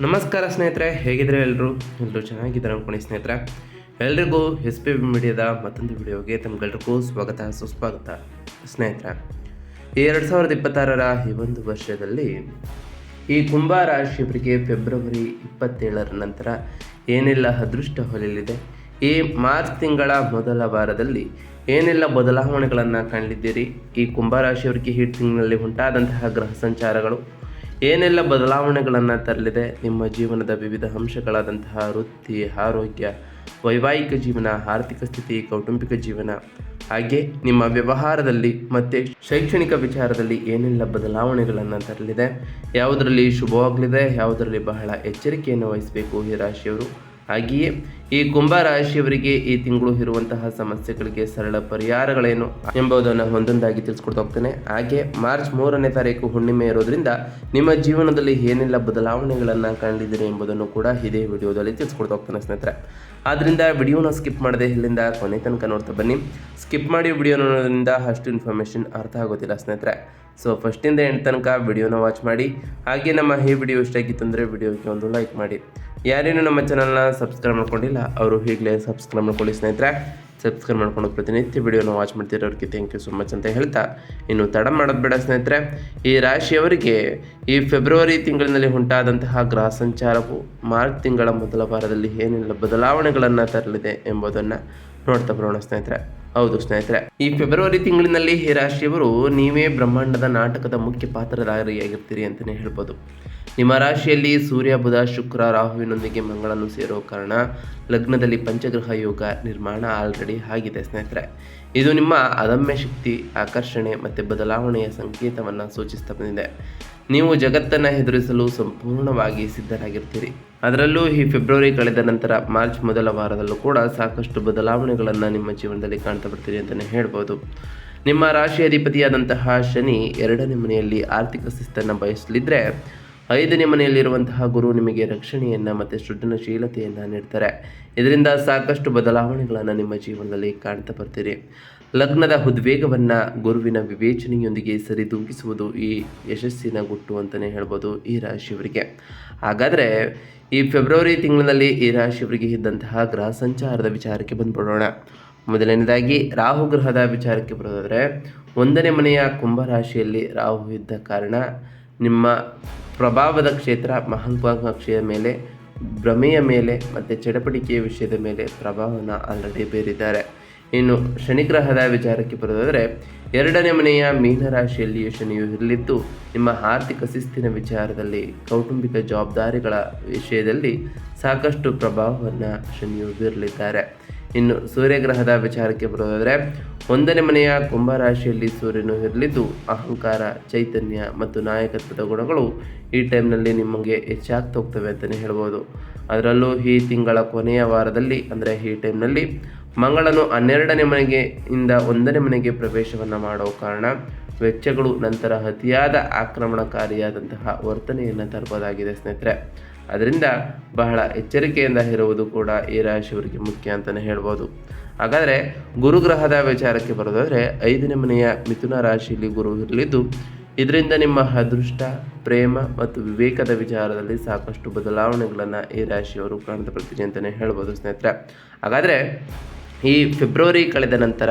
ನಮಸ್ಕಾರ ಸ್ನೇಹಿತರೆ, ಹೇಗಿದ್ರೆ ಎಲ್ಲರೂ ಚೆನ್ನಾಗಿದ್ದಾರೆ ಅನ್ಕೊಂಡು ಸ್ನೇಹಿತರೆ. ಎಲ್ರಿಗೂ ಎಸ್ ಪಿ ಮೀಡಿಯಾದ ಮತ್ತೊಂದು ವಿಡಿಯೋಗೆ ತಮ್ಗೆಲ್ರಿಗೂ ಸ್ವಾಗತ ಸುಸ್ವಾಗತ ಸ್ನೇಹಿತರೆ. ಈ 2026ರ ಈ ಒಂದು ವರ್ಷದಲ್ಲಿ ಈ ಕುಂಭ ರಾಶಿಯವರಿಗೆ ಫೆಬ್ರವರಿ 27ರ ನಂತರ ಏನೆಲ್ಲ ಅದೃಷ್ಟ ಹೊಲಿಲಿದೆ, ಈ ಮಾರ್ಚ್ ತಿಂಗಳ ಮೊದಲ ವಾರದಲ್ಲಿ ಏನೆಲ್ಲ ಬದಲಾವಣೆಗಳನ್ನು ಕಾಣಲಿದ್ದೀರಿ, ಈ ಕುಂಭ ರಾಶಿಯವರಿಗೆ ಈ ತಿಂಗಳಲ್ಲಿ ಉಂಟಾದಂತಹ ಗ್ರಹ ಸಂಚಾರಗಳು ಏನೆಲ್ಲ ಬದಲಾವಣೆಗಳನ್ನು ತರಲಿದೆ, ನಿಮ್ಮ ಜೀವನದ ವಿವಿಧ ಅಂಶಗಳಾದಂತಹ ವೃತ್ತಿ, ಆರೋಗ್ಯ, ವೈವಾಹಿಕ ಜೀವನ, ಆರ್ಥಿಕ ಸ್ಥಿತಿ, ಕೌಟುಂಬಿಕ ಜೀವನ, ಹಾಗೆ ನಿಮ್ಮ ವ್ಯವಹಾರದಲ್ಲಿ ಮತ್ತು ಶೈಕ್ಷಣಿಕ ವಿಚಾರದಲ್ಲಿ ಏನೆಲ್ಲ ಬದಲಾವಣೆಗಳನ್ನು ತರಲಿದೆ, ಯಾವುದರಲ್ಲಿ ಶುಭವಾಗಲಿದೆ, ಯಾವುದರಲ್ಲಿ ಬಹಳ ಎಚ್ಚರಿಕೆಯನ್ನು ವಹಿಸಬೇಕು ಈ ರಾಶಿಯವರು. ಹಾಗೆಯೇ ಈ ಕುಂಭ ರಾಶಿಯವರಿಗೆ ಈ ತಿಂಗಳು ಇರುವಂತಹ ಸಮಸ್ಯೆಗಳಿಗೆ ಸರಳ ಪರಿಹಾರಗಳೇನು ಎಂಬುದನ್ನು ಒಂದೊಂದಾಗಿ ತಿಳಿಸ್ಕೊಡ್ತಾ ಹೋಗ್ತೇನೆ. ಹಾಗೆ ಮಾರ್ಚ್ 3ನೇ ತಾರೀಕು ಹುಣ್ಣಿಮೆ ಇರೋದ್ರಿಂದ ನಿಮ್ಮ ಜೀವನದಲ್ಲಿ ಏನೆಲ್ಲ ಬದಲಾವಣೆಗಳನ್ನು ಕಾಣಲಿದ್ದೀರಿ ಎಂಬುದನ್ನು ಕೂಡ ಇದೇ ವಿಡಿಯೋದಲ್ಲಿ ತಿಳಿಸ್ಕೊಡ್ತಾ ಹೋಗ್ತೇನೆ ಸ್ನೇಹಿತರೆ. ಆದ್ದರಿಂದ ವಿಡಿಯೋನ ಸ್ಕಿಪ್ ಮಾಡದೆ ಇಲ್ಲಿಂದ ಕೊನೆ ತನಕ ನೋಡ್ತಾ ಬನ್ನಿ. ಸ್ಕಿಪ್ ಮಾಡಿ ವಿಡಿಯೋ ನೋಡೋದ್ರಿಂದ ಅಷ್ಟು ಇನ್ಫಾರ್ಮೇಷನ್ ಅರ್ಥ ಆಗೋದಿಲ್ಲ ಸ್ನೇಹಿತರೆ. ಸೊ ಫಸ್ಟಿಂದ ಎಂಡ್ ತನಕ ವಿಡಿಯೋನ ವಾಚ್ ಮಾಡಿ. ಹಾಗೆ ನಮ್ಮ ಈ ವಿಡಿಯೋ ಇಷ್ಟ ಆಗಿತ್ತು ಅಂದರೆ ವಿಡಿಯೋಗೆ ಒಂದು ಲೈಕ್ ಮಾಡಿ. ಯಾರೇನು ನಮ್ಮ ಚಾನಲ್ನ ಸಬ್ಸ್ಕ್ರೈಬ್ ಮಾಡ್ಕೊಂಡಿಲ್ಲ ಅವರು ಈಗಲೇ ಸಬ್ಸ್ಕ್ರೈಬ್ ಮಾಡ್ಕೊಳ್ಳಿ ಸ್ನೇಹಿತರೆ. ಸಬ್ಸ್ಕ್ರೈಬ್ ಮಾಡ್ಕೊಂಡು ಪ್ರತಿನಿತ್ಯ ವಿಡಿಯೋನ ವಾಚ್ ಮಾಡ್ತಿರೋರಿಗೆ ಥ್ಯಾಂಕ್ ಯು ಸೊ ಮಚ್ ಅಂತ ಹೇಳ್ತಾ, ಇನ್ನು ತಡ ಮಾಡೋದು ಬೇಡ ಸ್ನೇಹಿತರೆ. ಈ ರಾಶಿಯವರಿಗೆ ಈ ಫೆಬ್ರವರಿ ತಿಂಗಳಿನಲ್ಲಿ ಉಂಟಾದಂತಹ ಗ್ರಹ ಸಂಚಾರವು ಮಾರ್ಚ್ ತಿಂಗಳ ಮೊದಲ ವಾರದಲ್ಲಿ ಏನೆಲ್ಲ ಬದಲಾವಣೆಗಳನ್ನು ತರಲಿದೆ ಎಂಬುದನ್ನು ನೋಡ್ತಾ ಬರೋಣ ಸ್ನೇಹಿತರೆ. ಹೌದು ಸ್ನೇಹಿತರೆ, ಈ ಫೆಬ್ರವರಿ ತಿಂಗಳಿನಲ್ಲಿ ಈ ರಾಶಿಯವರು ನೀವೇ ಬ್ರಹ್ಮಾಂಡದ ನಾಟಕದ ಮುಖ್ಯ ಪಾತ್ರಧಾರಿಯಾಗಿರ್ತೀರಿ ಅಂತಲೇ ಹೇಳ್ಬೋದು. ನಿಮ್ಮ ರಾಶಿಯಲ್ಲಿ ಸೂರ್ಯ, ಬುಧ, ಶುಕ್ರ, ರಾಹುವಿನೊಂದಿಗೆ ಮಂಗಳನು ಸೇರೋ ಕಾರಣ ಲಗ್ನದಲ್ಲಿ ಪಂಚಗ್ರಹ ಯೋಗ ನಿರ್ಮಾಣ ಆಲ್ರೆಡಿ ಆಗಿದೆ ಸ್ನೇಹಿತರೆ. ಇದು ನಿಮ್ಮ ಅದಮ್ಯ ಶಕ್ತಿ, ಆಕರ್ಷಣೆ ಮತ್ತು ಬದಲಾವಣೆಯ ಸಂಕೇತವನ್ನು ಸೂಚಿಸ್ತಾ ಬಂದಿದೆ. ನೀವು ಜಗತ್ತನ್ನು ಎದುರಿಸಲು ಸಂಪೂರ್ಣವಾಗಿ ಸಿದ್ಧರಾಗಿರ್ತೀರಿ. ಅದರಲ್ಲೂ ಈ ಫೆಬ್ರವರಿ ಕಳೆದ ನಂತರ ಮಾರ್ಚ್ ಮೊದಲ ವಾರದಲ್ಲೂ ಕೂಡ ಸಾಕಷ್ಟು ಬದಲಾವಣೆಗಳನ್ನು ನಿಮ್ಮ ಜೀವನದಲ್ಲಿ ಕಾಣ್ತಾ ಬರ್ತೀರಿ ಅಂತಲೇ ಹೇಳ್ಬೋದು. ನಿಮ್ಮ ರಾಶಿ ಅಧಿಪತಿಯಾದಂತಹ ಶನಿ 2ನೇ ಮನೆಯಲ್ಲಿ ಆರ್ಥಿಕ ಶಿಸ್ತನ್ನು ಬಯಸಲಿದ್ದರೆ 5ನೇ ಮನೆಯಲ್ಲಿರುವಂತಹ ಗುರು ನಿಮಗೆ ರಕ್ಷಣೆಯನ್ನು ಮತ್ತು ಸೃಜನಶೀಲತೆಯನ್ನು ನೀಡ್ತಾರೆ. ಇದರಿಂದ ಸಾಕಷ್ಟು ಬದಲಾವಣೆಗಳನ್ನು ನಿಮ್ಮ ಜೀವನದಲ್ಲಿ ಕಾಣ್ತಾ ಬರ್ತೀರಿ. ಲಗ್ನದ ಉದ್ವೇಗವನ್ನು ಗುರುವಿನ ವಿವೇಚನೆಯೊಂದಿಗೆ ಸರಿದೂಗಿಸುವುದು ಈ ಯಶಸ್ಸಿನ ಗುಟ್ಟು ಅಂತಲೇ ಹೇಳ್ಬೋದು ಈ ರಾಶಿಯವರಿಗೆ. ಹಾಗಾದರೆ ಈ ಫೆಬ್ರವರಿ ತಿಂಗಳಿನಲ್ಲಿ ಈ ರಾಶಿಯವರಿಗೆ ಇದ್ದಂತಹ ಗ್ರಹ ಸಂಚಾರದ ವಿಚಾರಕ್ಕೆ ಬಂದ್ಬಿಡೋಣ. ಮೊದಲನೇದಾಗಿ ರಾಹು ಗ್ರಹದ ವಿಚಾರಕ್ಕೆ ಬರೋದಾದರೆ 1ನೇ ಮನೆಯ ಕುಂಭ ರಾಶಿಯಲ್ಲಿ ರಾಹು ಇದ್ದ ಕಾರಣ ನಿಮ್ಮ ಪ್ರಭಾವದ ಕ್ಷೇತ್ರ ಮಹತ್ವಾಕಾಂಕ್ಷೆಯ ಮೇಲೆ, ಭ್ರಮೆಯ ಮೇಲೆ ಮತ್ತು ಚಡಪಡಿಕೆಯ ವಿಷಯದ ಮೇಲೆ ಪ್ರಭಾವವನ್ನು ಆಲ್ರೆಡಿ ಬೀರಿದ್ದಾರೆ. ಇನ್ನು ಶನಿಗ್ರಹದ ವಿಚಾರಕ್ಕೆ ಬರೋದಾದರೆ 2ನೇ ಮನೆಯ ಮೀನರಾಶಿಯಲ್ಲಿಯೂ ಶನಿಯು ಇರಲಿದ್ದು ನಿಮ್ಮ ಆರ್ಥಿಕ ಶಿಸ್ತಿನ ವಿಚಾರದಲ್ಲಿ, ಕೌಟುಂಬಿಕ ಜವಾಬ್ದಾರಿಗಳ ವಿಷಯದಲ್ಲಿ ಸಾಕಷ್ಟು ಪ್ರಭಾವವನ್ನು ಶನಿಯು ಬೀರಲಿದ್ದಾರೆ. ಇನ್ನು ಸೂರ್ಯಗ್ರಹದ ವಿಚಾರಕ್ಕೆ ಬರೋದಾದರೆ 1ನೇ ಮನೆಯ ಕುಂಭ ರಾಶಿಯಲ್ಲಿ ಸೂರ್ಯನು ಇರಲಿದ್ದು ಅಹಂಕಾರ, ಚೈತನ್ಯ ಮತ್ತು ನಾಯಕತ್ವದ ಗುಣಗಳು ಈ ಟೈಮ್ನಲ್ಲಿ ನಿಮಗೆ ಹೆಚ್ಚಾಗ್ತಾ ಹೋಗ್ತವೆ ಅಂತಲೇ ಹೇಳ್ಬೋದು. ಅದರಲ್ಲೂ ಈ ತಿಂಗಳ ಕೊನೆಯ ವಾರದಲ್ಲಿ ಅಂದರೆ ಈ ಟೈಮ್ನಲ್ಲಿ ಮಂಗಳನು 12ನೇ ಮನೆಗೆ ಇಂದ 1ನೇ ಮನೆಗೆ ಪ್ರವೇಶವನ್ನು ಮಾಡೋ ಕಾರಣ ವೆಚ್ಚಗಳು ನಂತರ ಅತಿಯಾದ ಆಕ್ರಮಣಕಾರಿಯಾದಂತಹ ವರ್ತನೆಯನ್ನು ತರಬಹುದಾಗಿದೆ ಸ್ನೇಹಿತರೆ. ಅದರಿಂದ ಬಹಳ ಎಚ್ಚರಿಕೆಯಿಂದ ಇರುವುದು ಕೂಡ ಈ ರಾಶಿಯವರಿಗೆ ಮುಖ್ಯ ಅಂತಲೇ ಹೇಳ್ಬೋದು. ಹಾಗಾದರೆ ಗುರುಗ್ರಹದ ವಿಚಾರಕ್ಕೆ ಬರೋದಾದರೆ 5ನೇ ಮನೆಯ ಮಿಥುನ ರಾಶಿಯಲ್ಲಿ ಗುರು ಇರಲಿದ್ದು ಇದರಿಂದ ನಿಮ್ಮ ಅದೃಷ್ಟ, ಪ್ರೇಮ ಮತ್ತು ವಿವೇಕದ ವಿಚಾರದಲ್ಲಿ ಸಾಕಷ್ಟು ಬದಲಾವಣೆಗಳನ್ನು ಈ ರಾಶಿಯವರು ಕಾಣ್ತಾ ಬರ್ತೀರಿ ಅಂತಲೇ ಹೇಳ್ಬೋದು ಸ್ನೇಹಿತರೆ. ಹಾಗಾದರೆ ಈ ಫೆಬ್ರವರಿ ಕಳೆದ ನಂತರ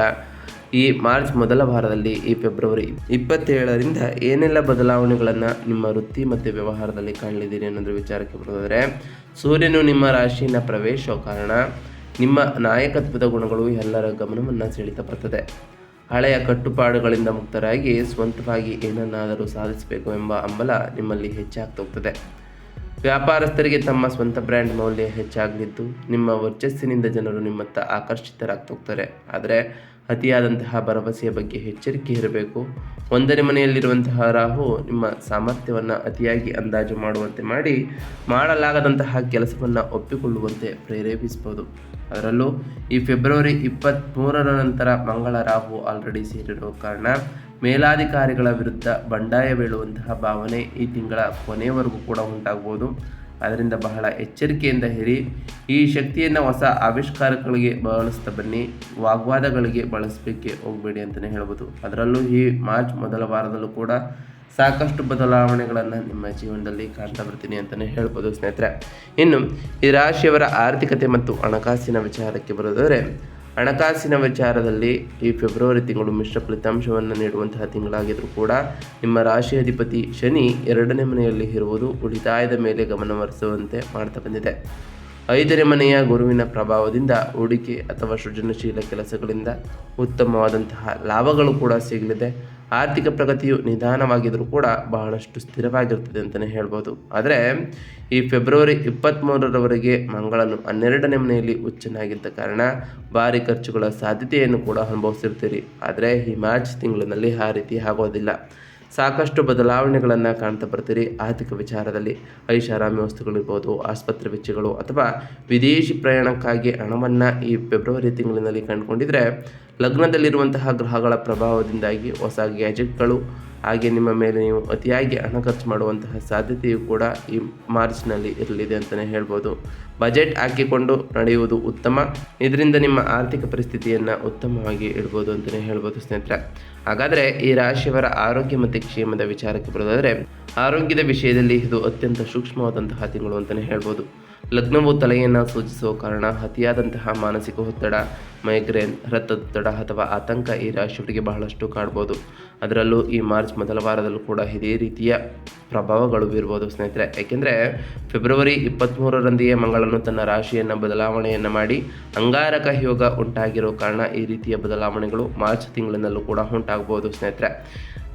ಈ ಮಾರ್ಚ್ ಮೊದಲ ವಾರದಲ್ಲಿ ಈ ಫೆಬ್ರವರಿ 27ರಿಂದ ಏನೆಲ್ಲ ಬದಲಾವಣೆಗಳನ್ನು ನಿಮ್ಮ ವೃತ್ತಿ ಮತ್ತು ವ್ಯವಹಾರದಲ್ಲಿ ಕಾಣಲಿದ್ದೀರಿ ಅನ್ನೋದ್ರ ವಿಚಾರಕ್ಕೆ ಬರೋದಾದರೆ ಸೂರ್ಯನು ನಿಮ್ಮ ರಾಶಿಯನ್ನು ಪ್ರವೇಶಿಸೋ ಕಾರಣ ನಿಮ್ಮ ನಾಯಕತ್ವದ ಗುಣಗಳು ಎಲ್ಲರ ಗಮನವನ್ನು ಸೆಳೀತಾ ಬರ್ತದೆ. ಹಳೆಯ ಕಟ್ಟುಪಾಡುಗಳಿಂದ ಮುಕ್ತರಾಗಿ ಸ್ವಂತವಾಗಿ ಏನನ್ನಾದರೂ ಸಾಧಿಸಬೇಕು ಎಂಬ ಹಂಬಲ ನಿಮ್ಮಲ್ಲಿ ಹೆಚ್ಚಾಗ್ತಾ ಹೋಗ್ತದೆ. ವ್ಯಾಪಾರಸ್ಥರಿಗೆ ತಮ್ಮ ಸ್ವಂತ ಬ್ರ್ಯಾಂಡ್ ಮೌಲ್ಯ ಹೆಚ್ಚಾಗಲಿದ್ದು ನಿಮ್ಮ ವರ್ಚಸ್ಸಿನಿಂದ ಜನರು ನಿಮ್ಮತ್ತ ಆಕರ್ಷಿತರಾಗ್ತಾ ಹೋಗ್ತಾರೆ. ಆದರೆ ಅತಿಯಾದಂತಹ ಭರವಸೆಯ ಬಗ್ಗೆ ಎಚ್ಚರಿಕೆ ಇರಬೇಕು. 1ನೇ ಮನೆಯಲ್ಲಿರುವಂತಹ ರಾಹು ನಿಮ್ಮ ಸಾಮರ್ಥ್ಯವನ್ನು ಅತಿಯಾಗಿ ಅಂದಾಜು ಮಾಡುವಂತೆ ಮಾಡಿ ಮಾಡಲಾಗದಂತಹ ಕೆಲಸವನ್ನು ಒಪ್ಪಿಕೊಳ್ಳುವಂತೆ ಪ್ರೇರೇಪಿಸಬಹುದು. ಅದರಲ್ಲೂ ಈ ಫೆಬ್ರವರಿ 23ರ ನಂತರ ಮಂಗಳ ರಾಹು ಆಲ್ರೆಡಿ ಸೇರಿರೋ ಕಾರಣ ಮೇಲಾಧಿಕಾರಿಗಳ ವಿರುದ್ಧ ಬಂಡಾಯ ಬೀಳುವಂತಹ ಭಾವನೆ ಈ ತಿಂಗಳ ಕೊನೆಯವರೆಗೂ ಕೂಡ ಉಂಟಾಗ್ಬೋದು. ಅದರಿಂದ ಬಹಳ ಎಚ್ಚರಿಕೆಯಿಂದ ಇರಿ. ಈ ಶಕ್ತಿಯನ್ನು ಹೊಸ ಆವಿಷ್ಕಾರಗಳಿಗೆ ಬಳಸ್ತಾ ಬನ್ನಿ, ವಾಗ್ವಾದಗಳಿಗೆ ಬಳಸಲಿಕ್ಕೆ ಹೋಗಬೇಡಿ ಅಂತಲೇ ಹೇಳ್ಬೋದು. ಅದರಲ್ಲೂ ಈ ಮಾರ್ಚ್ ಮೊದಲ ವಾರದಲ್ಲೂ ಕೂಡ ಸಾಕಷ್ಟು ಬದಲಾವಣೆಗಳನ್ನು ನಿಮ್ಮ ಜೀವನದಲ್ಲಿ ಕಾಣ್ತಾ ಬರ್ತೀನಿ ಅಂತಲೇ ಹೇಳ್ಬೋದು ಸ್ನೇಹಿತರೆ. ಇನ್ನು ಈ ರಾಶಿಯವರ ಆರ್ಥಿಕತೆ ಮತ್ತು ಹಣಕಾಸಿನ ವಿಚಾರಕ್ಕೆ ಬರೋದಾದರೆ, ಹಣಕಾಸಿನ ವಿಚಾರದಲ್ಲಿ ಈ ಫೆಬ್ರವರಿ ತಿಂಗಳು ಮಿಶ್ರ ಫಲಿತಾಂಶವನ್ನು ನೀಡುವಂತಹ ತಿಂಗಳಾಗಿದ್ದರೂ ಕೂಡ ನಿಮ್ಮ ರಾಶಿ ಅಧಿಪತಿ ಶನಿ 2ನೇ ಮನೆಯಲ್ಲಿ ಇರುವುದು ಉಳಿತಾಯದ ಮೇಲೆ ಗಮನಹರಿಸುವಂತೆ ಮಾಡ್ತಾ ಬಂದಿದೆ. 5ನೇ ಮನೆಯ ಗುರುವಿನ ಪ್ರಭಾವದಿಂದ ಹೂಡಿಕೆ ಅಥವಾ ಸೃಜನಶೀಲ ಕೆಲಸಗಳಿಂದ ಉತ್ತಮವಾದಂತಹ ಲಾಭಗಳು ಕೂಡ ಸಿಗಲಿದೆ. ಆರ್ಥಿಕ ಪ್ರಗತಿಯು ನಿಧಾನವಾಗಿದ್ದರೂ ಕೂಡ ಬಹಳಷ್ಟು ಸ್ಥಿರವಾಗಿರ್ತದೆ ಅಂತಲೇ ಹೇಳ್ಬೋದು. ಆದರೆ ಈ ಫೆಬ್ರವರಿ 23ರವರೆಗೆ ಮಂಗಳನು 12ನೇ ಮನೆಯಲ್ಲಿ ಉಚ್ಚನಾಗಿದ್ದ ಕಾರಣ ಭಾರಿ ಖರ್ಚುಗಳ ಸಾಧ್ಯತೆಯನ್ನು ಕೂಡ ಅನುಭವಿಸಿರ್ತೀರಿ. ಆದರೆ ಈ ಮಾರ್ಚ್ ತಿಂಗಳಿನಲ್ಲಿ ಆ ರೀತಿ ಆಗೋದಿಲ್ಲ. ಸಾಕಷ್ಟು ಬದಲಾವಣೆಗಳನ್ನು ಕಾಣ್ತಾ ಬರ್ತೀರಿ. ಆರ್ಥಿಕ ವಿಚಾರದಲ್ಲಿ ಐಷಾರಾಮಿ ವಸ್ತುಗಳಿರ್ಬೋದು, ಆಸ್ಪತ್ರೆ ವೆಚ್ಚಗಳು ಅಥವಾ ವಿದೇಶಿ ಪ್ರಯಾಣಕ್ಕಾಗಿ ಹಣವನ್ನು ಈ ಫೆಬ್ರವರಿ ತಿಂಗಳಿನಲ್ಲಿ ಕಂಡುಕೊಂಡಿದ್ರೆ, ಲಗ್ನದಲ್ಲಿರುವಂತಹ ಗ್ರಹಗಳ ಪ್ರಭಾವದಿಂದಾಗಿ ಹೊಸ ಗ್ಯಾಜೆಟ್ಗಳು ಹಾಗೆ ನಿಮ್ಮ ಮೇಲೆ ನೀವು ಅತಿಯಾಗಿ ಹಣ ಖರ್ಚು ಮಾಡುವಂತಹ ಸಾಧ್ಯತೆಯು ಕೂಡ ಈ ಮಾರ್ಚ್ನಲ್ಲಿ ಇರಲಿದೆ ಅಂತಲೇ ಹೇಳ್ಬೋದು. ಬಜೆಟ್ ಹಾಕಿಕೊಂಡು ನಡೆಯುವುದು ಉತ್ತಮ. ಇದರಿಂದ ನಿಮ್ಮ ಆರ್ಥಿಕ ಪರಿಸ್ಥಿತಿಯನ್ನು ಉತ್ತಮವಾಗಿ ಇಡ್ಬೋದು ಅಂತಲೇ ಹೇಳ್ಬೋದು ಸ್ನೇಹಿತರೆ. ಹಾಗಾದರೆ ಈ ರಾಶಿಯವರ ಆರೋಗ್ಯ ಮತ್ತು ಕ್ಷೇಮದ ವಿಚಾರಕ್ಕೆ ಬರೋದಾದರೆ, ಆರೋಗ್ಯದ ವಿಷಯದಲ್ಲಿ ಇದು ಅತ್ಯಂತ ಸೂಕ್ಷ್ಮವಾದಂತಹ ತಿಂಗಳು ಅಂತಲೇ ಹೇಳ್ಬೋದು. ಲಗ್ನವು ತಲೆಯನ್ನು ಸೂಚಿಸುವ ಕಾರಣ ಅತಿಯಾದಂತಹ ಮಾನಸಿಕ ಒತ್ತಡ, ಮೈಗ್ರೇನ್, ರಕ್ತದೊತ್ತಡ ಅಥವಾ ಆತಂಕ ಈ ರಾಶಿಯವರಿಗೆ ಬಹಳಷ್ಟು ಕಾಡ್ಬೋದು. ಅದರಲ್ಲೂ ಈ ಮಾರ್ಚ್ ಮೊದಲ ವಾರದಲ್ಲೂ ಕೂಡ ಇದೇ ರೀತಿಯ ಪ್ರಭಾವಗಳು ಬೀರ್ಬೋದು ಸ್ನೇಹಿತರೆ. ಏಕೆಂದರೆ ಫೆಬ್ರವರಿ 23ರಂದಿಗೆ ಮಂಗಳನು ತನ್ನ ರಾಶಿಯನ್ನು ಬದಲಾವಣೆಯನ್ನು ಮಾಡಿ ಅಂಗಾರಕ ಯೋಗ ಉಂಟಾಗಿರೋ ಕಾರಣ ಈ ರೀತಿಯ ಬದಲಾವಣೆಗಳು ಮಾರ್ಚ್ ತಿಂಗಳಿನಲ್ಲೂ ಕೂಡ ಉಂಟಾಗ್ಬೋದು ಸ್ನೇಹಿತರೆ.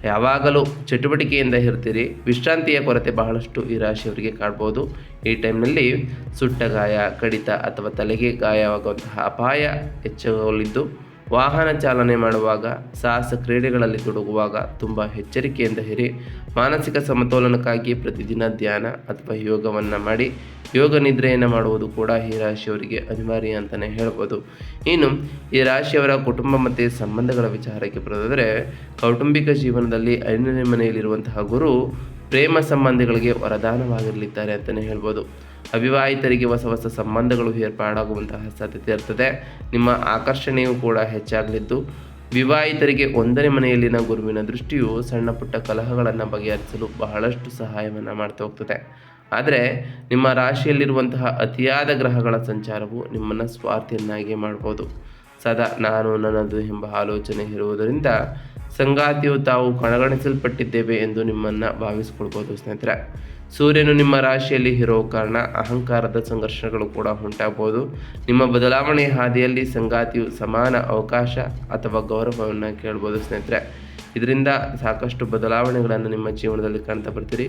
ಯಾವಾಗಲೂ ಚಟುವಟಿಕೆಯಿಂದ ಇರ್ತೀರಿ. ವಿಶ್ರಾಂತಿಯ ಕೊರತೆ ಬಹಳಷ್ಟು ಈ ರಾಶಿಯವರಿಗೆ ಕಾಡ್ಬೋದು. ಈ ಟೈಮ್ನಲ್ಲಿ ಸುಟ್ಟ ಗಾಯ, ಕಡಿತ ಅಥವಾ ತಲೆಗೆ ಗಾಯವಾಗುವಂತಹ ಅಪಾಯ ಹೆಚ್ಚಲಿದ್ದು, ವಾಹನ ಚಾಲನೆ ಮಾಡುವಾಗ, ಸಾಹಸ ಕ್ರೀಡೆಗಳಲ್ಲಿ ತೊಡಗುವಾಗ ತುಂಬ ಎಚ್ಚರಿಕೆಯಿಂದ ಇರಿ. ಮಾನಸಿಕ ಸಮತೋಲನಕ್ಕಾಗಿ ಪ್ರತಿದಿನ ಧ್ಯಾನ ಅಥವಾ ಯೋಗವನ್ನು ಮಾಡಿ ಯೋಗ ನಿದ್ರೆಯನ್ನು ಮಾಡುವುದು ಕೂಡ ಈ ರಾಶಿಯವರಿಗೆ ಅನಿವಾರ್ಯ ಅಂತಲೇ ಹೇಳ್ಬೋದು. ಇನ್ನು ಈ ರಾಶಿಯವರ ಕುಟುಂಬ ಮತ್ತು ಸಂಬಂಧಗಳ ವಿಚಾರಕ್ಕೆ ಬರೋದಾದರೆ, ಕೌಟುಂಬಿಕ ಜೀವನದಲ್ಲಿ 5ನೇ ಮನೆಯಲ್ಲಿರುವಂತಹ ಗುರು ಪ್ರೇಮ ಸಂಬಂಧಗಳಿಗೆ ವರದಾನವಾಗಿರಲಿದ್ದಾರೆ ಅಂತಲೇ ಹೇಳ್ಬೋದು. ಅವಿವಾಹಿತರಿಗೆ ಹೊಸ ಹೊಸ ಸಂಬಂಧಗಳು ಏರ್ಪಾಡಾಗುವಂತಹ ಸಾಧ್ಯತೆ ಇರ್ತದೆ. ನಿಮ್ಮ ಆಕರ್ಷಣೆಯೂ ಕೂಡ ಹೆಚ್ಚಾಗಲಿದ್ದು, ವಿವಾಹಿತರಿಗೆ 1ನೇ ಮನೆಯಲ್ಲಿನ ಗುರುವಿನ ದೃಷ್ಟಿಯು ಸಣ್ಣ ಪುಟ್ಟ ಕಲಹಗಳನ್ನು ಬಗೆಹರಿಸಲು ಬಹಳಷ್ಟು ಸಹಾಯವನ್ನು ಮಾಡ್ತಾ ಹೋಗ್ತದೆ. ಆದರೆ ನಿಮ್ಮ ರಾಶಿಯಲ್ಲಿರುವಂತಹ ಅತಿಯಾದ ಗ್ರಹಗಳ ಸಂಚಾರವು ನಿಮ್ಮನ್ನು ಸ್ವಾರ್ಥಿಯನ್ನಾಗಿ ಮಾಡ್ಬೋದು. ಸದಾ ನಾನು ನನ್ನದು ಎಂಬ ಆಲೋಚನೆ ಇರುವುದರಿಂದ ಸಂಗಾತಿಯು ತಾವು ಕಡೆಗಣಿಸಲ್ಪಟ್ಟಿದ್ದೇವೆ ಎಂದು ನಿಮ್ಮನ್ನು ಭಾವಿಸ್ಕೊಳ್ಬೋದು ಸ್ನೇಹಿತರೆ. ಸೂರ್ಯನು ನಿಮ್ಮ ರಾಶಿಯಲ್ಲಿ ಇರೋ ಕಾರಣ ಅಹಂಕಾರದ ಸಂಘರ್ಷಗಳು ಕೂಡ ಉಂಟಾಗ್ಬೋದು. ನಿಮ್ಮ ಬದಲಾವಣೆಯ ಹಾದಿಯಲ್ಲಿ ಸಂಗಾತಿಯು ಸಮಾನ ಅವಕಾಶ ಅಥವಾ ಗೌರವವನ್ನು ಕೇಳ್ಬೋದು ಸ್ನೇಹಿತರೆ. ಇದರಿಂದ ಸಾಕಷ್ಟು ಬದಲಾವಣೆಗಳನ್ನು ನಿಮ್ಮ ಜೀವನದಲ್ಲಿ ಕಾಣ್ತಾ ಬರ್ತೀರಿ.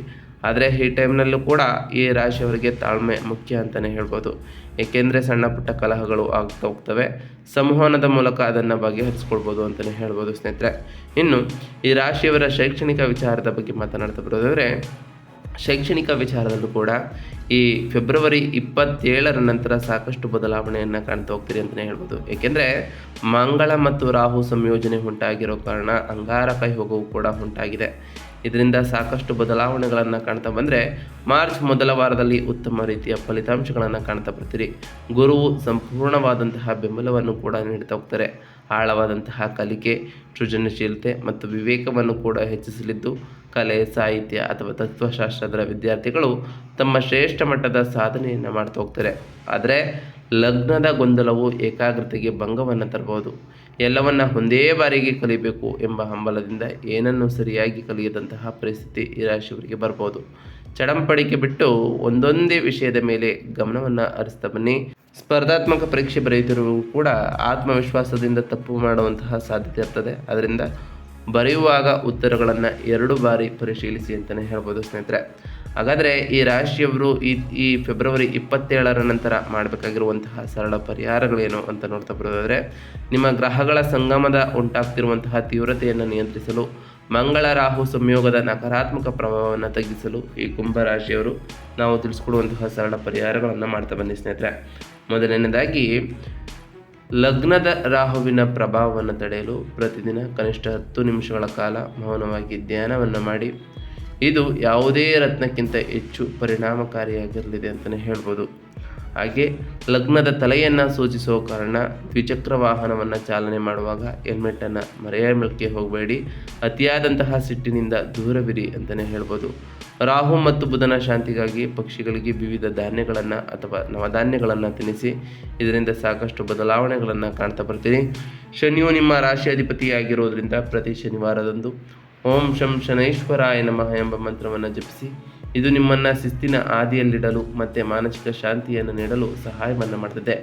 ಆದರೆ ಈ ಟೈಮ್ನಲ್ಲೂ ಕೂಡ ಈ ರಾಶಿಯವರಿಗೆ ತಾಳ್ಮೆ ಮುಖ್ಯ ಅಂತಲೇ ಹೇಳ್ಬೋದು. ಏಕೆಂದರೆ ಸಣ್ಣ ಪುಟ್ಟ ಕಲಹಗಳು ಆಗ್ತಾ ಹೋಗ್ತವೆ. ಸಂವಹನದ ಮೂಲಕ ಅದನ್ನು ಬಗೆಹರಿಸ್ಕೊಳ್ಬೋದು ಅಂತಲೇ ಹೇಳ್ಬೋದು ಸ್ನೇಹಿತರೆ. ಇನ್ನು ಈ ರಾಶಿಯವರ ಶೈಕ್ಷಣಿಕ ವಿಚಾರದ ಬಗ್ಗೆ ಮಾತನಾಡ್ತಾ ಬರೋದಾದರೆ, ಶೈಕ್ಷಣಿಕ ವಿಚಾರದಲ್ಲೂ ಕೂಡ ಈ ಫೆಬ್ರವರಿ 27ರ ನಂತರ ಸಾಕಷ್ಟು ಬದಲಾವಣೆಯನ್ನು ಕಾಣ್ತಾ ಹೋಗ್ತೀರಿ ಅಂತಲೇ ಹೇಳ್ಬೋದು. ಏಕೆಂದರೆ ಮಂಗಳ ಮತ್ತು ರಾಹು ಸಂಯೋಜನೆ ಉಂಟಾಗಿರೋ ಕಾರಣ ಅಂಗಾರಕ ಯೋಗವು ಕೂಡ ಉಂಟಾಗಿದೆ. ಇದರಿಂದ ಸಾಕಷ್ಟು ಬದಲಾವಣೆಗಳನ್ನು ಕಾಣ್ತಾ ಬಂದರೆ ಮಾರ್ಚ್ ಮೊದಲ ವಾರದಲ್ಲಿ ಉತ್ತಮ ರೀತಿಯ ಫಲಿತಾಂಶಗಳನ್ನು ಕಾಣ್ತಾ ಬರ್ತೀರಿ. ಗುರುವು ಸಂಪೂರ್ಣವಾದಂತಹ ಬೆಂಬಲವನ್ನು ಕೂಡ ನೀಡ್ತಾ ಹೋಗ್ತಾರೆ. ಆಳವಾದಂತಹ ಕಲಿಕೆ, ಸೃಜನಶೀಲತೆ ಮತ್ತು ವಿವೇಕವನ್ನು ಕೂಡ ಹೆಚ್ಚಿಸಲಿದ್ದು, ಕಲೆ, ಸಾಹಿತ್ಯ ಅಥವಾ ತತ್ವಶಾಸ್ತ್ರದ ವಿದ್ಯಾರ್ಥಿಗಳು ತಮ್ಮ ಶ್ರೇಷ್ಠ ಮಟ್ಟದ ಸಾಧನೆಯನ್ನು ಮಾಡ್ತಾ ಹೋಗ್ತಾರೆ. ಆದರೆ ಲಗ್ನದ ಗೊಂದಲವು ಏಕಾಗ್ರತೆಗೆ ಭಂಗವನ್ನು ತರಬಹುದು. ಎಲ್ಲವನ್ನ ಒಂದೇ ಬಾರಿಗೆ ಕಲಿಬೇಕು ಎಂಬ ಹಂಬಲದಿಂದ ಏನನ್ನು ಸರಿಯಾಗಿ ಕಲಿಯದಂತಹ ಪರಿಸ್ಥಿತಿ ಈ ರಾಶಿಯವರಿಗೆ ಬರ್ಬೋದು. ಚಡಂಪಡಿಕೆ ಬಿಟ್ಟು ಒಂದೊಂದೇ ವಿಷಯದ ಮೇಲೆ ಗಮನವನ್ನು ಹರಿಸ್ತಾ ಬನ್ನಿ. ಸ್ಪರ್ಧಾತ್ಮಕ ಪರೀಕ್ಷೆ ಬರೆಯುತ್ತಿರುವವರು ಕೂಡ ಆತ್ಮವಿಶ್ವಾಸದಿಂದ ತಪ್ಪು ಮಾಡುವಂತಹ ಸಾಧ್ಯತೆ ಇರ್ತದೆ. ಅದರಿಂದ ಬರೆಯುವಾಗ ಉತ್ತರಗಳನ್ನು 2 ಬಾರಿ ಪರಿಶೀಲಿಸಿ ಅಂತಲೇ ಹೇಳ್ಬೋದು ಸ್ನೇಹಿತರೆ. ಹಾಗಾದರೆ ಈ ರಾಶಿಯವರು ಈ ಫೆಬ್ರವರಿ 27ರ ನಂತರ ಮಾಡಬೇಕಾಗಿರುವಂತಹ ಸರಳ ಪರಿಹಾರಗಳೇನು ಅಂತ ನೋಡ್ತಾ ಬರೋದಾದರೆ, ನಿಮ್ಮ ಗ್ರಹಗಳ ಸಂಗಮದ ಉಂಟಾಗ್ತಿರುವಂತಹ ತೀವ್ರತೆಯನ್ನು ನಿಯಂತ್ರಿಸಲು, ಮಂಗಳ ರಾಹು ಸಂಯೋಗದ ನಕಾರಾತ್ಮಕ ಪ್ರಭಾವವನ್ನು ತಗ್ಗಿಸಲು ಈ ಕುಂಭರಾಶಿಯವರು ನಾವು ತಿಳಿಸ್ಕೊಡುವಂತಹ ಸರಳ ಪರಿಹಾರಗಳನ್ನು ಮಾಡ್ತಾ ಬನ್ನಿ ಸ್ನೇಹಿತರೆ. ಮೊದಲನೇದಾಗಿ, ಲಗ್ನದ ರಾಹುವಿನ ಪ್ರಭಾವವನ್ನು ತಡೆಯಲು ಪ್ರತಿದಿನ ಕನಿಷ್ಠ 10 ನಿಮಿಷಗಳ ಕಾಲ ಮೌನವಾಗಿ ಧ್ಯಾನವನ್ನು ಮಾಡಿ. ಇದು ಯಾವುದೇ ರತ್ನಕ್ಕಿಂತ ಹೆಚ್ಚು ಪರಿಣಾಮಕಾರಿಯಾಗಿರಲಿದೆ ಅಂತಲೇ ಹೇಳ್ಬೋದು. ಹಾಗೆ ಲಗ್ನದ ತಲೆಯನ್ನು ಸೂಚಿಸುವ ಕಾರಣ ದ್ವಿಚಕ್ರ ವಾಹನವನ್ನು ಚಾಲನೆ ಮಾಡುವಾಗ ಹೆಲ್ಮೆಟನ್ನು ಮರೆಯಲಿಕ್ಕೆ ಹೋಗಬೇಡಿ. ಅತಿಯಾದಂತಹ ಸಿಟ್ಟಿನಿಂದ ದೂರವಿರಿ ಅಂತಲೇ ಹೇಳ್ಬೋದು. ರಾಹು ಮತ್ತು ಬುಧನ ಶಾಂತಿಗಾಗಿ ಪಕ್ಷಿಗಳಿಗೆ ವಿವಿಧ ಧಾನ್ಯಗಳನ್ನು ಅಥವಾ ನವಧಾನ್ಯಗಳನ್ನು ತಿನ್ನಿಸಿ. ಇದರಿಂದ ಸಾಕಷ್ಟು ಬದಲಾವಣೆಗಳನ್ನು ಕಾಣ್ತಾ ಬರ್ತೀರಿ. ಶನಿಯು ನಿಮ್ಮ ರಾಶಿ ಅಧಿಪತಿಯಾಗಿರೋದ್ರಿಂದ ಪ್ರತಿ ಶನಿವಾರದಂದು ಓಂ ಶಂ ಶನೈಶ್ವರಾಯ ನಮಃ ಎಂಬ ಮಂತ್ರವನ್ನು ಜಪಿಸಿ. ಇದು ನಿಮ್ಮನ್ನು ಶಿಸ್ತಿನ ಹಾದಿಯಲ್ಲಿಡಲು ಮತ್ತು ಮಾನಸಿಕ ಶಾಂತಿಯನ್ನು ನೀಡಲು ಸಹಾಯವನ್ನು ಮಾಡ್ತದೆ.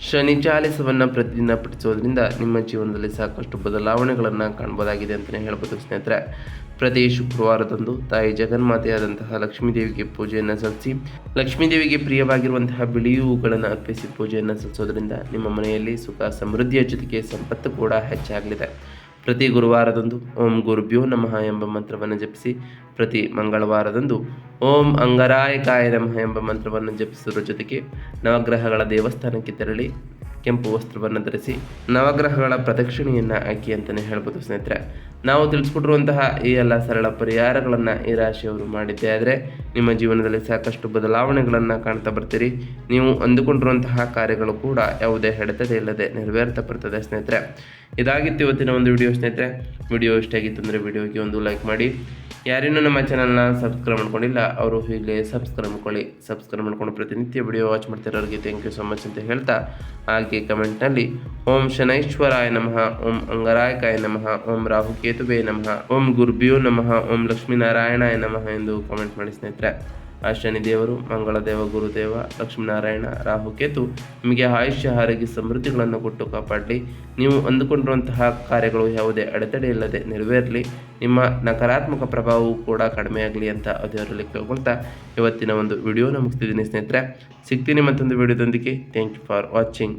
ಶನಿ ಚಾಲಿಸವನ್ನು ಪ್ರತಿದಿನ ಪಠಿಸೋದ್ರಿಂದ ನಿಮ್ಮ ಜೀವನದಲ್ಲಿ ಸಾಕಷ್ಟು ಬದಲಾವಣೆಗಳನ್ನು ಕಾಣ್ಬೋದಾಗಿದೆ ಅಂತಲೇ ಹೇಳ್ಬೋದು ಸ್ನೇಹಿತರೆ. ಪ್ರತಿ ಶುಕ್ರವಾರದಂದು ತಾಯಿ ಜಗನ್ಮಾತೆಯಾದಂತಹ ಲಕ್ಷ್ಮೀದೇವಿಗೆ ಪೂಜೆಯನ್ನು ಸಲ್ಲಿಸಿ. ಲಕ್ಷ್ಮೀದೇವಿಗೆ ಪ್ರಿಯವಾಗಿರುವಂತಹ ಬಿಳಿ ಹೂಗಳನ್ನು ಅರ್ಪಿಸಿ ಪೂಜೆಯನ್ನು ಸಲ್ಲಿಸೋದ್ರಿಂದ ನಿಮ್ಮ ಮನೆಯಲ್ಲಿ ಸುಖ ಸಮೃದ್ಧಿಯ ಜೊತೆಗೆ ಸಂಪತ್ತು ಕೂಡ ಹೆಚ್ಚಾಗಲಿದೆ. ಪ್ರತಿ ಗುರುವಾರದಂದು ಓಂ ಗುರುಭ್ಯೋ ನಮಃ ಎಂಬ ಮಂತ್ರವನ್ನು ಜಪಿಸಿ. ಪ್ರತಿ ಮಂಗಳವಾರದಂದು ಓಂ ಅಂಗರಾಯಕಾಯ ನಮಃ ಎಂಬ ಮಂತ್ರವನ್ನು ಜಪಿಸುವ ಜೊತೆಗೆ ನವಗ್ರಹಗಳ ದೇವಸ್ಥಾನಕ್ಕೆ ತೆರಳಿ ಕೆಂಪು ವಸ್ತ್ರವನ್ನು ಧರಿಸಿ ನವಗ್ರಹಗಳ ಪ್ರದಕ್ಷಿಣೆಯನ್ನು ಹಾಕಿ ಅಂತಲೇ ಹೇಳ್ಬೋದು ಸ್ನೇಹಿತರೆ. ನಾವು ತಿಳಿಸ್ಕೊಟ್ಟಿರುವಂತಹ ಈ ಎಲ್ಲ ಸರಳ ಪರಿಹಾರಗಳನ್ನು ಈ ರಾಶಿಯವರು ಮಾಡಿದ್ದೇ ಆದರೆ ನಿಮ್ಮ ಜೀವನದಲ್ಲಿ ಸಾಕಷ್ಟು ಬದಲಾವಣೆಗಳನ್ನು ಕಾಣ್ತಾ ಬರ್ತೀರಿ. ನೀವು ಅಂದುಕೊಂಡಿರುವಂತಹ ಕಾರ್ಯಗಳು ಕೂಡ ಯಾವುದೇ ಅಡೆತಡೆ ಇಲ್ಲದೆ ನೆರವೇರ್ತಾ ಬರ್ತದೆ ಸ್ನೇಹಿತರೆ. ಇದಾಗಿತ್ತು ಇವತ್ತಿನ ಒಂದು ವಿಡಿಯೋ ಸ್ನೇಹಿತರೆ. ವಿಡಿಯೋ ಇಷ್ಟ ಆಗಿತ್ತು ಅಂದರೆ ವಿಡಿಯೋಗೆ ಒಂದು ಲೈಕ್ ಮಾಡಿ. ಯಾರೇನೂ ನಮ್ಮ ಚಾನಲ್ನ ಸಬ್ಸ್ಕ್ರೈಬ್ ಮಾಡ್ಕೊಂಡಿಲ್ಲ ಅವರು ಈಗಲೇ ಸಬ್ಸ್ಕ್ರೈಬ್ ಮಾಡ್ಕೊಳ್ಳಿ. ಸಬ್ಸ್ಕ್ರೈಬ್ ಮಾಡ್ಕೊಂಡು ಪ್ರತಿನಿತ್ಯ ವಿಡಿಯೋ ವಾಚ್ ಮಾಡ್ತಿರೋರಿಗೆ ಥ್ಯಾಂಕ್ ಯು ಸೊ ಮಚ್ ಅಂತ ಹೇಳ್ತಾ, ಹಾಗೆ ಕಮೆಂಟ್ನಲ್ಲಿ ಓಂ ಶನೈಶ್ವರಾಯ ನಮಃ, ಓಂ ಅಂಗರಾಯಕಾಯ ನಮಃ, ಓಂ ರಾಹುಕೇತುವೇ ನಮಃ, ಓಂ ಗುರುಭ್ಯೋ ನಮಃ, ಓಂ ಲಕ್ಷ್ಮೀನಾರಾಯಣಾಯ ನಮಃ ಎಂದು ಕಮೆಂಟ್ ಮಾಡಿ ಸ್ನೇಹಿತರೆ. ಆ ಶನಿದೇವರು, ಮಂಗಳದೇವ, ಗುರುದೇವ, ಲಕ್ಷ್ಮೀನಾರಾಯಣ, ರಾಹುಕೇತು ನಿಮಗೆ ಆಯುಷ್ಯ ಆರೋಗ್ಯ ಸಮೃದ್ಧಿಗಳನ್ನು ಕೊಟ್ಟು ಕಾಪಾಡಲಿ. ನೀವು ಅಂದುಕೊಂಡಿರುವಂತಹ ಕಾರ್ಯಗಳು ಯಾವುದೇ ಅಡೆತಡೆ ಇಲ್ಲದೆ ನೆರವೇರಲಿ. ನಿಮ್ಮ ನಕಾರಾತ್ಮಕ ಪ್ರಭಾವವು ಕೂಡ ಕಡಿಮೆಯಾಗಲಿ ಅಂತ ಅದರಲ್ಲಿ ಕೇಳ್ಕೊಳ್ತಾ ಇವತ್ತಿನ ಒಂದು ವಿಡಿಯೋನ ಮುಗಿಸ್ತಿದ್ದೀನಿ ಸ್ನೇಹಿತರೆ. ಸಿಗ್ತೀನಿ ಮತ್ತೊಂದು ವಿಡಿಯೋದೊಂದಿಗೆ. Thank you for watching.